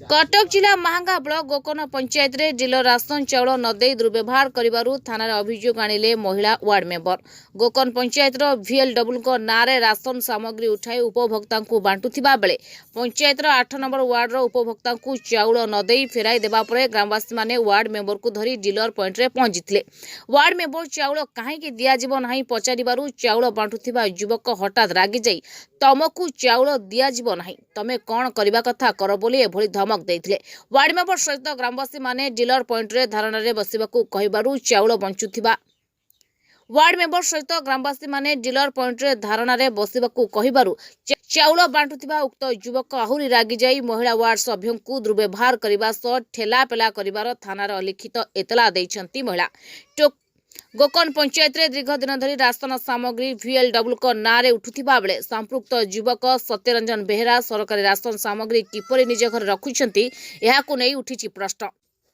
कटक जिला महांगा ब्लॉक गोकर्ण पंचायत रे जिला राशन चाउल न दे दुर्व्यवहार करिबारु थाना अभियोग आनिले महिला वार्ड मेंबर। गोकर्ण पंचायत रो VLW को नारे राशन सामग्री उठाई उपभोक्ता को बांटुथिबा बेले पंचायत रो 8 नंबर वार्ड रो उपभोक्ता को चाउल न दे फेराई देबा परे ग्रामवासी माने वार्ड मेंबर को धरी डीलर पॉइंट रे पहुंचीथिले। वार्ड मेंबर चाउल काहे कि दिया जीव नाही पचारिबारु चाउल बांटुथिबा युवक हठात रागी जाई तमकु चाउल दिया जीव नाही तमे कोन करबा कथा कर बोली एभली धमक देथिले। वार्ड मेंबर सहित ग्रामवासी माने डीलर पॉइंट रे धारणा रे बसिबाकू कहिबारु चाउल बंचुथिबा वार्ड मेंबर सहित ग्रामवासी माने डीलर पॉइंट रे धारणा रे बसिबाकू कहिबारु चाउल बांटुथिबा उक्त युवक आहुरी रागी जाई महिला वार्ड सभ्यों को दुर्व्यवहार करबा सह ठेला पेला करिबार थानार लिखित एतला दैछंती महिला। गोकर्ण पंचायत रे दीर्घ दिन धरी राशन सामग्री VLW को नारे उठुथिबा बेले संपृक्त युवक सत्यरंजन बेहेरा सरकारी राशन सामग्री किपरि निज घर रखुछंती एहाकु नै उठिछि प्रश्न।